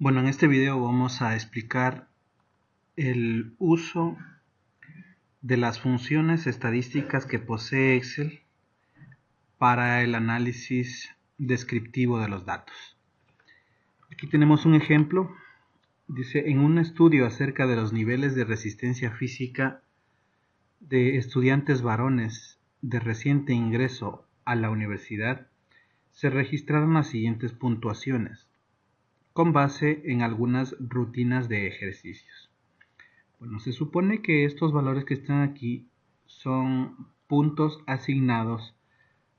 Bueno, en este video vamos a explicar el uso de las funciones estadísticas que posee Excel para el análisis descriptivo de los datos. Aquí tenemos un ejemplo. Dice, en un estudio acerca de los niveles de resistencia física de estudiantes varones de reciente ingreso a la universidad, se registraron las siguientes puntuaciones, con base en algunas rutinas de ejercicios. Bueno, se supone que estos valores que están aquí son puntos asignados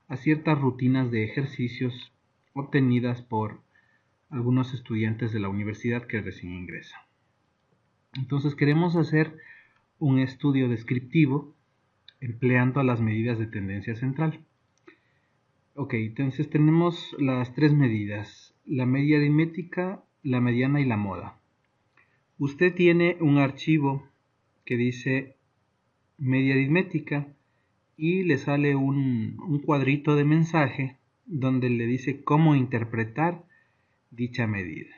a ciertas rutinas de ejercicios obtenidas por algunos estudiantes de la universidad que recién ingresan. Entonces queremos hacer un estudio descriptivo empleando las medidas de tendencia central. Ok, entonces tenemos las tres medidas, la media aritmética, la mediana y la moda. Usted tiene un archivo que dice media aritmética y le sale un cuadrito de mensaje donde le dice cómo interpretar dicha medida.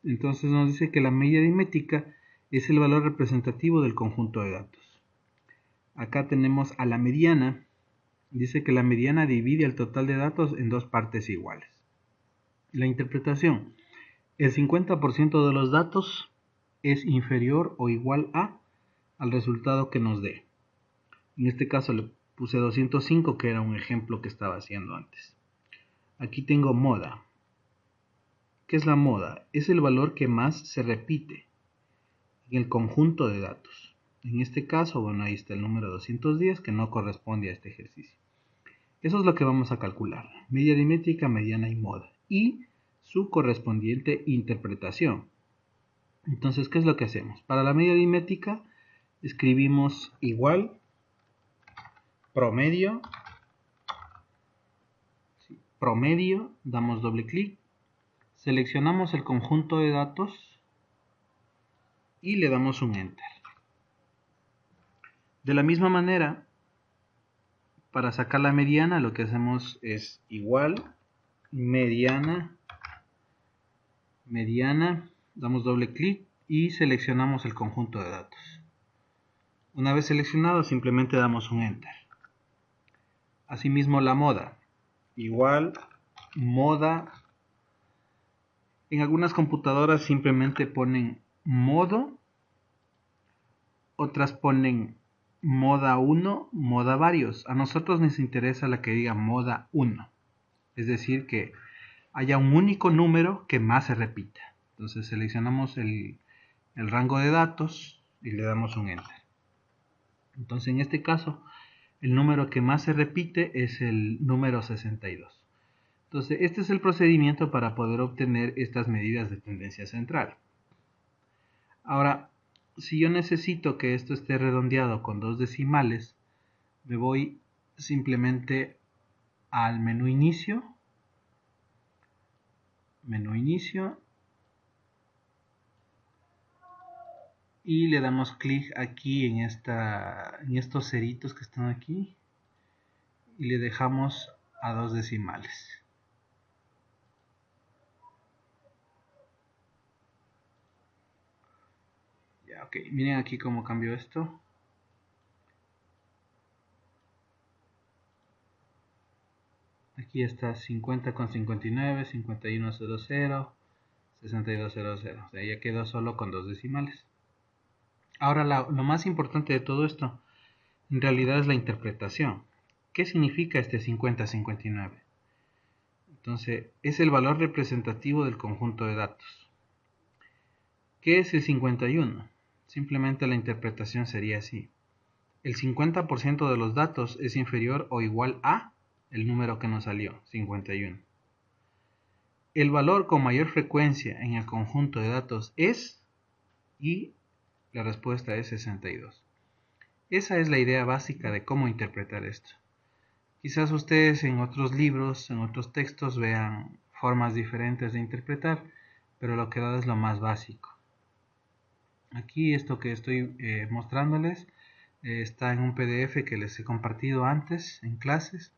Entonces nos dice que la media aritmética es el valor representativo del conjunto de datos. Acá tenemos a la mediana. Dice que la mediana divide el total de datos en dos partes iguales. La interpretación. El 50% de los datos es inferior o igual al resultado que nos dé. En este caso le puse 205, que era un ejemplo que estaba haciendo antes. Aquí tengo moda. ¿Qué es la moda? Es el valor que más se repite en el conjunto de datos. En este caso, bueno, ahí está el número 210 que no corresponde a este ejercicio. Eso es lo que vamos a calcular. Media aritmética, mediana y moda. Y su correspondiente interpretación. Entonces, ¿qué es lo que hacemos? Para la media aritmética escribimos igual promedio, damos doble clic, seleccionamos el conjunto de datos y le damos un enter. De la misma manera, para sacar la mediana lo que hacemos es igual mediana, damos doble clic y seleccionamos el conjunto de datos. Una vez seleccionado simplemente damos un enter. Asimismo la moda, igual moda. En algunas computadoras simplemente ponen modo, otras ponen moda 1, moda varios. A nosotros nos interesa la que diga moda 1, es decir, que haya un único número que más se repita. Entonces seleccionamos el rango de datos y le damos un enter. Entonces en este caso el número que más se repite es el número 62. Entonces este es el procedimiento para poder obtener estas medidas de tendencia central. Ahora, si yo necesito que esto esté redondeado con dos decimales, me voy simplemente al menú inicio, y le damos clic aquí en estos ceritos que están aquí y le dejamos a dos decimales. Ya, ok, miren aquí cómo cambió esto. Aquí está 50,59, 51,00, 62,00. O sea, ya quedó solo con dos decimales. Ahora lo más importante de todo esto en realidad es la interpretación. ¿Qué significa este 50,59? Entonces, es el valor representativo del conjunto de datos. ¿Qué es el 51? Simplemente la interpretación sería así. El 50% de los datos es inferior o igual a el número que nos salió, 51. El valor con mayor frecuencia en el conjunto de datos es, y la respuesta es 62. Esa es la idea básica de cómo interpretar esto. Quizás ustedes en otros libros, en otros textos vean formas diferentes de interpretar, pero lo que da es lo más básico. Aquí esto que estoy mostrándoles está en un PDF que les he compartido antes en clases.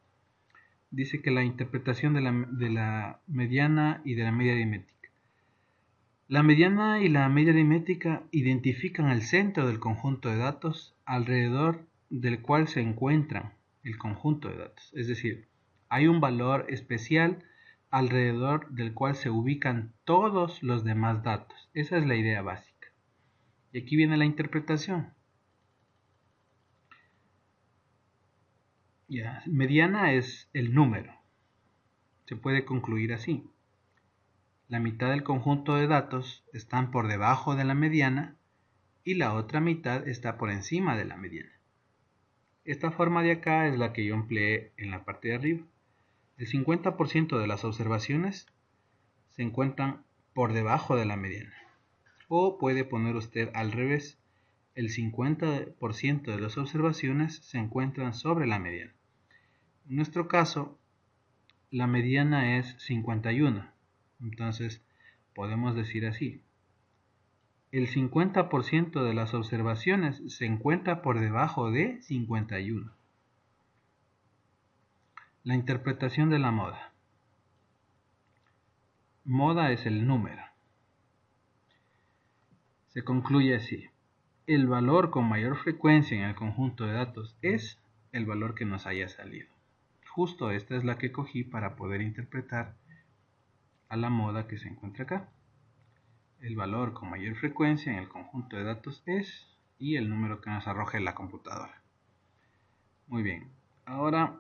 Dice que la interpretación de la mediana y de la media aritmética. La mediana y la media aritmética identifican el centro del conjunto de datos alrededor del cual se encuentran el conjunto de datos. Es decir, hay un valor especial alrededor del cual se ubican todos los demás datos. Esa es la idea básica. Y aquí viene la interpretación. Ya, mediana es el número. Se puede concluir así. La mitad del conjunto de datos están por debajo de la mediana y la otra mitad está por encima de la mediana. Esta forma de acá es la que yo empleé en la parte de arriba. El 50% de las observaciones se encuentran por debajo de la mediana. O puede poner usted al revés. El 50% de las observaciones se encuentran sobre la mediana. En nuestro caso, la mediana es 51. Entonces, podemos decir así. El 50% de las observaciones se encuentra por debajo de 51. La interpretación de la moda. Moda es el número. Se concluye así. El valor con mayor frecuencia en el conjunto de datos es el valor que nos haya salido. Justo esta es la que cogí para poder interpretar a la moda que se encuentra acá. El valor con mayor frecuencia en el conjunto de datos es y el número que nos arroje la computadora. Muy bien. Ahora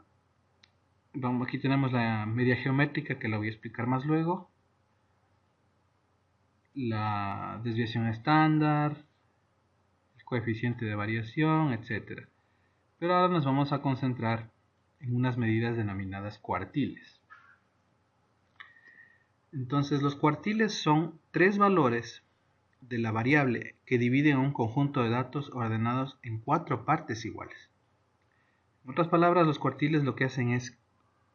aquí tenemos la media geométrica que la voy a explicar más luego. La desviación estándar, el coeficiente de variación, etc. Pero ahora nos vamos a concentrar en unas medidas denominadas cuartiles. Entonces los cuartiles son tres valores de la variable que dividen un conjunto de datos ordenados en cuatro partes iguales. En otras palabras, los cuartiles lo que hacen es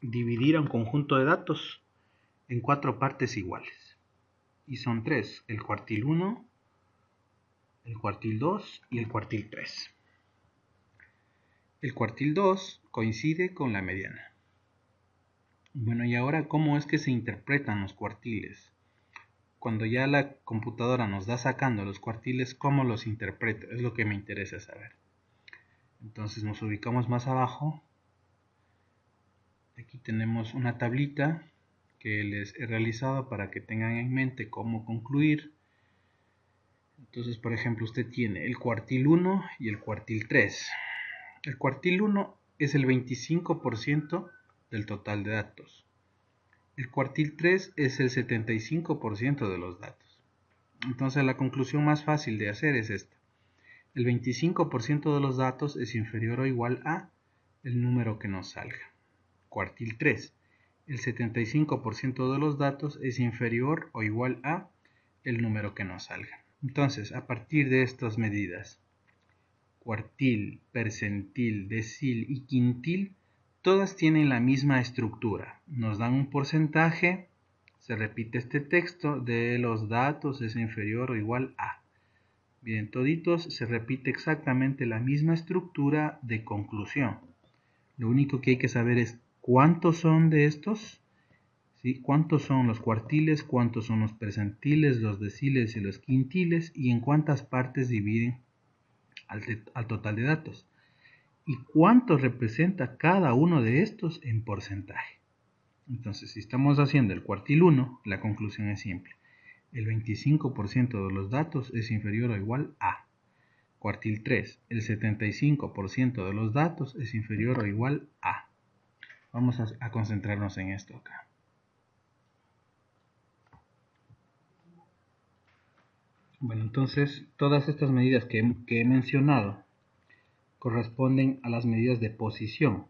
dividir a un conjunto de datos en cuatro partes iguales. Y son tres: el cuartil 1, el cuartil 2 y el cuartil 3. El cuartil 2 coincide con la mediana. Bueno, y ahora, ¿cómo es que se interpretan los cuartiles? Cuando ya la computadora nos da sacando los cuartiles, ¿cómo los interpreta? Es lo que me interesa saber. Entonces nos ubicamos más abajo. Aquí tenemos una tablita que les he realizado para que tengan en mente cómo concluir. Entonces, por ejemplo, usted tiene el cuartil 1 y el cuartil 3. El cuartil 1 es el 25% del total de datos. El cuartil 3 es el 75% de los datos. Entonces la conclusión más fácil de hacer es esta. El 25% de los datos es inferior o igual a el número que nos salga. Cuartil 3. El 75% de los datos es inferior o igual a el número que nos salga. Entonces, a partir de estas medidas, cuartil, percentil, decil y quintil, todas tienen la misma estructura. Nos dan un porcentaje, se repite este texto, de los datos es inferior o igual a. Bien, toditos se repite exactamente la misma estructura de conclusión. Lo único que hay que saber es cuántos son de estos, ¿sí? Cuántos son los cuartiles, cuántos son los percentiles, los deciles y los quintiles, y en cuántas partes dividen al total de datos, y cuánto representa cada uno de estos en porcentaje. Entonces, si estamos haciendo el cuartil 1, la conclusión es simple. El 25% de los datos es inferior o igual a. Cuartil 3, el 75% de los datos es inferior o igual a. Vamos a concentrarnos en esto acá. Bueno, entonces todas estas medidas que he mencionado corresponden a las medidas de posición.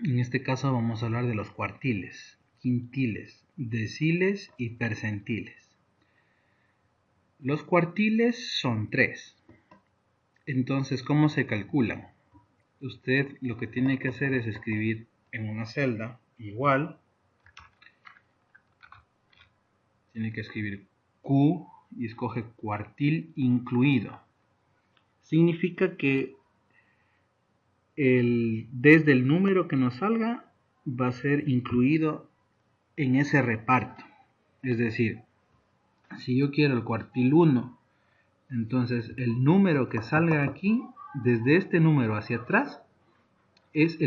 En este caso vamos a hablar de los cuartiles, quintiles, deciles y percentiles. Los cuartiles son 3. Entonces, ¿cómo se calculan? Usted lo que tiene que hacer es escribir en una celda igual. Tiene que escribir Q y escoge cuartil incluido. Significa que desde el número que nos salga va a ser incluido en ese reparto. Es decir, Si yo quiero el cuartil 1, entonces el número que salga aquí, desde este número hacia atrás, es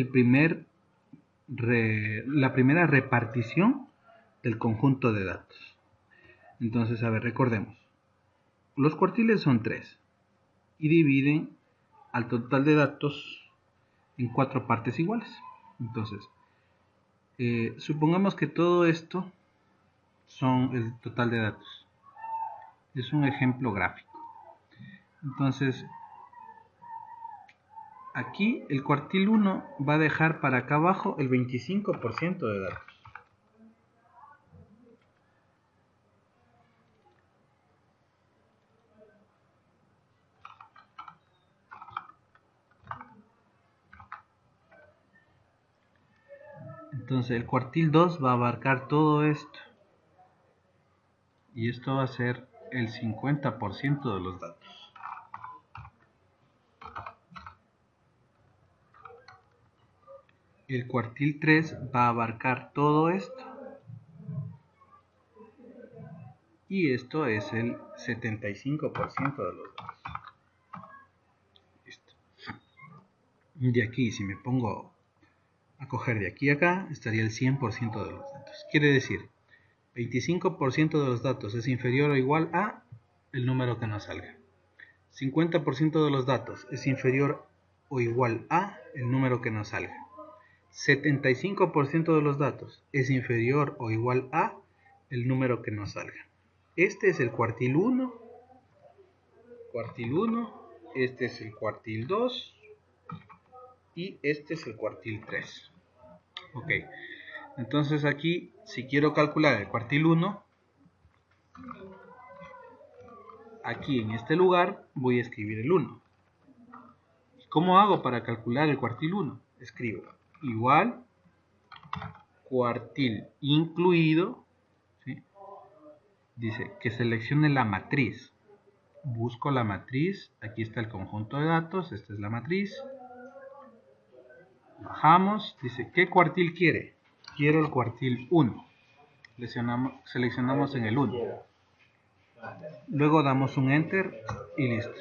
la primera repartición del conjunto de datos. Entonces, a ver, recordemos. Los cuartiles son 3 y dividen al total de datos en 4 partes iguales. Entonces, supongamos que todo esto son el total de datos. Es un ejemplo gráfico. Entonces, aquí el cuartil 1 va a dejar para acá abajo el 25% de datos. Entonces el cuartil 2 va a abarcar todo esto. Y esto va a ser el 50% de los datos. El cuartil 3 va a abarcar todo esto. Y esto es el 75% de los datos. Listo. De aquí, si me pongo a coger de aquí a acá, estaría el 100% de los datos. Quiere decir, 25% de los datos es inferior o igual a el número que nos salga. 50% de los datos es inferior o igual a el número que nos salga. 75% de los datos es inferior o igual a el número que nos salga. Este es el cuartil 1, este es el cuartil 2 y este es el cuartil 3. Ok, entonces aquí si quiero calcular el cuartil 1, aquí en este lugar voy a escribir el 1. ¿Cómo hago para calcular el cuartil 1? Escribo igual cuartil incluido, ¿sí? Dice que seleccione la matriz. Busco la matriz, aquí está el conjunto de datos, esta es la matriz. Bajamos, dice, ¿qué cuartil quiere? Quiero el cuartil 1. Seleccionamos en el 1. Luego damos un enter y listo.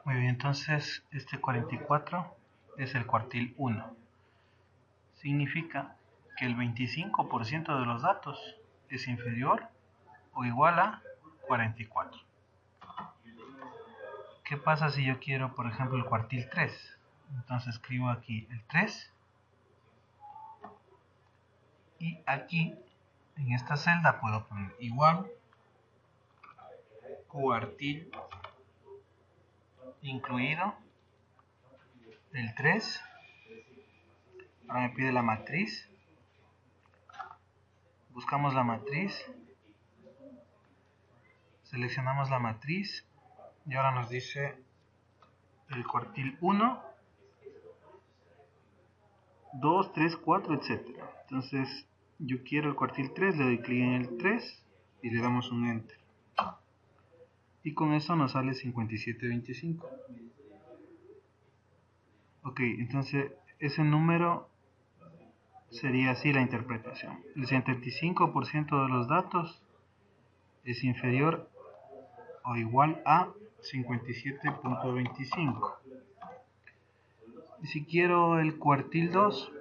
Muy bien, entonces este 44 es el cuartil 1. Significa que el 25% de los datos es inferior o igual a 44. ¿Qué pasa si yo quiero, por ejemplo, el cuartil 3? Entonces escribo aquí el 3 y aquí en esta celda puedo poner igual cuartil incluido el 3. Ahora me pide la matriz. Buscamos la matriz. Seleccionamos la matriz y ahora nos dice el cuartil 1, 2, 3, 4, etc. Entonces yo quiero el cuartil 3, le doy clic en el 3 y le damos un enter. Y con eso nos sale 5725. Ok, entonces ese número sería así la interpretación. El 75% de los datos es inferior o igual a 57.25. Y si quiero el cuartil 2,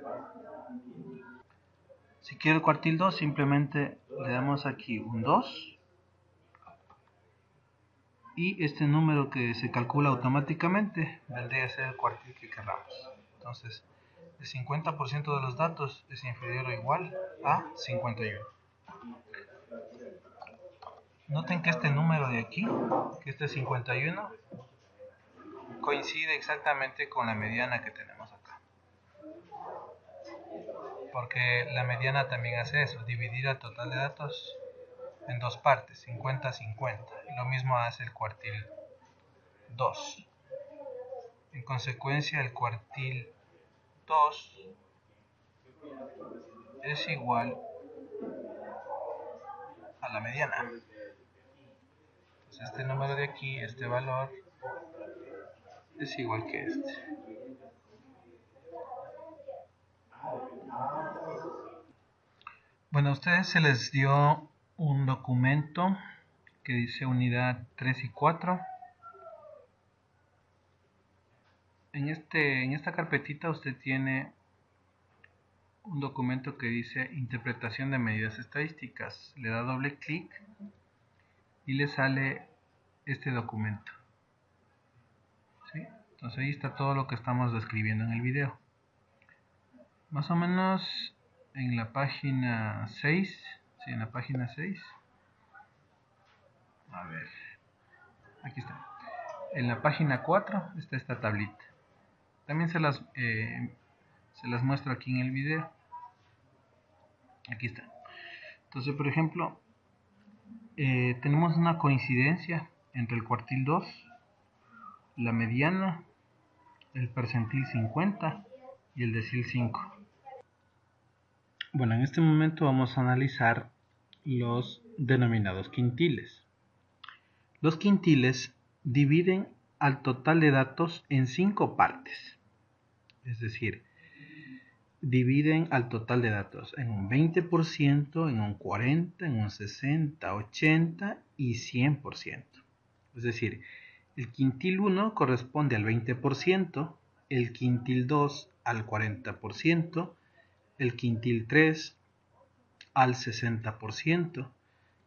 simplemente le damos aquí un 2 y este número que se calcula automáticamente vendría a ser el cuartil que queramos. Entonces, el 50% de los datos es inferior o igual a 51. Noten que este número de aquí, que este 51, coincide exactamente con la mediana que tenemos acá. Porque la mediana también hace eso, dividir el total de datos en dos partes, 50-50. Lo mismo hace el cuartil 2. En consecuencia, el cuartil 2 es igual a la mediana. Entonces este número de aquí, este valor, es igual que este. Bueno, a ustedes se les dio un documento que dice unidad 3 y 4. En esta carpetita usted tiene un documento que dice interpretación de medidas estadísticas. Le da doble clic y le sale este documento. ¿Sí? Entonces ahí está todo lo que estamos describiendo en el video. Más o menos en la página 6. Sí, en la página 6. A ver. Aquí está. En la página 4 está esta tablita. También se las muestro aquí en el video. Aquí está. Entonces, por ejemplo, tenemos una coincidencia entre el cuartil 2, la mediana, el percentil 50 y el decil 5. Bueno, en este momento vamos a analizar los denominados quintiles. Los quintiles dividen al total de datos en 5 partes. Es decir, dividen al total de datos en un 20%, en un 40%, en un 60%, 80% y 100%. Es decir, el quintil 1 corresponde al 20%, el quintil 2 al 40%, el quintil 3 al 60%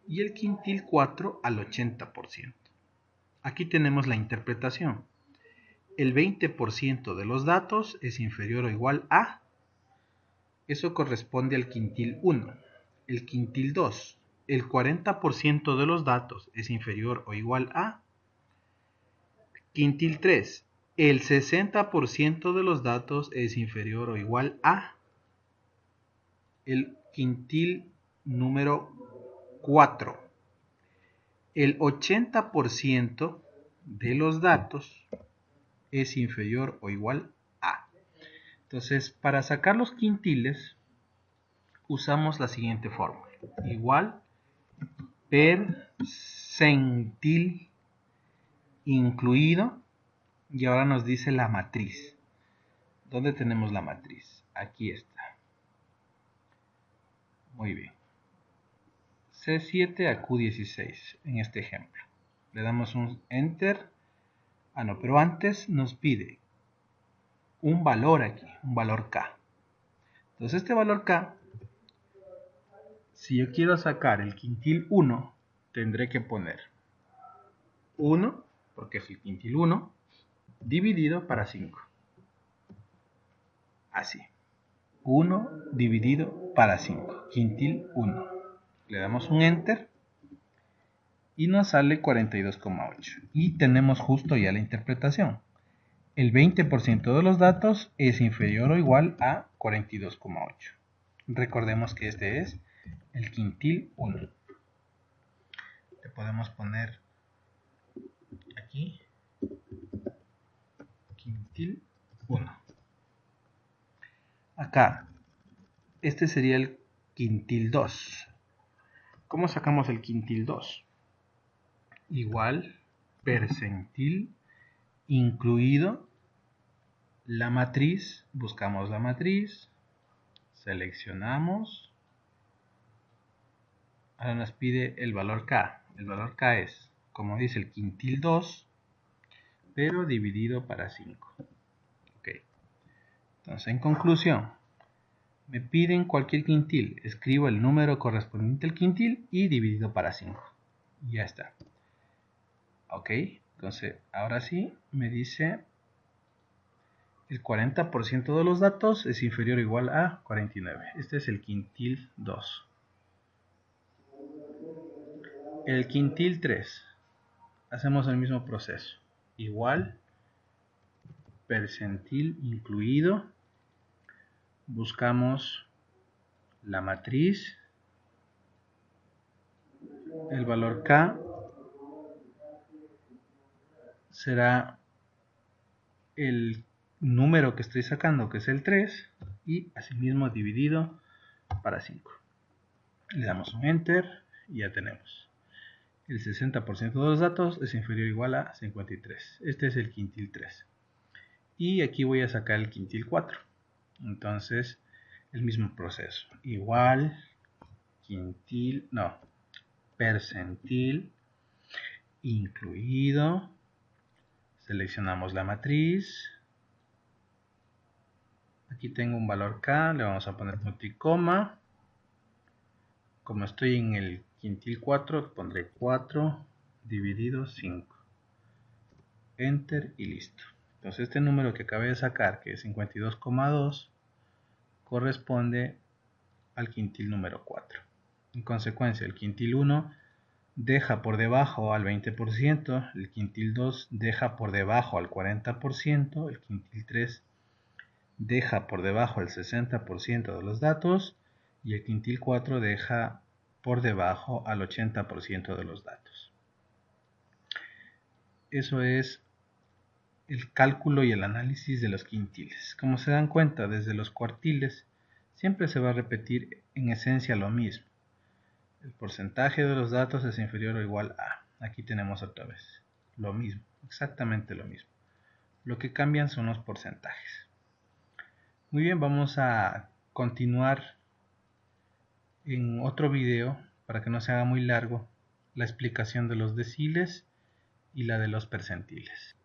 y el quintil 4 al 80%. Aquí tenemos la interpretación. El 20% de los datos es inferior o igual a. Eso corresponde al quintil 1. El quintil 2. El 40% de los datos es inferior o igual a. Quintil 3. El 60% de los datos es inferior o igual a. El quintil número 4. El 80% de los datos es inferior o igual a. Entonces, para sacar los quintiles, usamos la siguiente fórmula. Igual percentil incluido, y ahora nos dice la matriz. ¿Dónde tenemos la matriz? Aquí está. Muy bien. C7 a Q16 en este ejemplo. Le damos un Enter. Pero antes nos pide un valor aquí, un valor K. Entonces este valor K, si yo quiero sacar el quintil 1, tendré que poner 1, porque es el quintil 1, dividido para 5. Así. 1 dividido para 5. Quintil 1. Le damos un Enter y nos sale 42,8. Y tenemos justo ya la interpretación. El 20% de los datos es inferior o igual a 42,8. Recordemos que este es el quintil 1. Le podemos poner aquí quintil 1. Acá, este sería el quintil 2. ¿Cómo sacamos el quintil 2? Igual percentil incluido la matriz. Buscamos la matriz, seleccionamos. Ahora nos pide el valor K. El valor K es, como dice, el quintil 2, pero dividido para 5. Ok. Entonces, en conclusión, me piden cualquier quintil. Escribo el número correspondiente al quintil y dividido para 5. Y ya está. Ok. Entonces, ahora sí, me dice el 40% de los datos es inferior o igual a 49. Este es el quintil 2. El quintil 3. Hacemos el mismo proceso. Igual, percentil incluido. Buscamos la matriz. El valor K será el número que estoy sacando, que es el 3, y asimismo dividido para 5. Le damos un Enter y ya tenemos. El 60% de los datos es inferior o igual a 53. Este es el quintil 3. Y aquí voy a sacar el quintil 4. Entonces, el mismo proceso. Igual, quintil, no. percentil incluido, seleccionamos la matriz, aquí tengo un valor K, le vamos a poner punto y coma, como estoy en el quintil 4, pondré 4 dividido 5, enter y listo. Entonces este número que acabé de sacar, que es 52,2, corresponde al quintil número 4. En consecuencia, el quintil 1 deja por debajo al 20%, el quintil 2 deja por debajo al 40%, el quintil 3 deja por debajo al 60% de los datos y el quintil 4 deja por debajo al 80% de los datos. Eso es el cálculo y el análisis de los quintiles. Como se dan cuenta, desde los cuartiles siempre se va a repetir en esencia lo mismo. El porcentaje de los datos es inferior o igual a. Aquí tenemos otra vez lo mismo, exactamente lo mismo. Lo que cambian son los porcentajes. Muy bien, vamos a continuar en otro video, para que no se haga muy largo, la explicación de los deciles y la de los percentiles.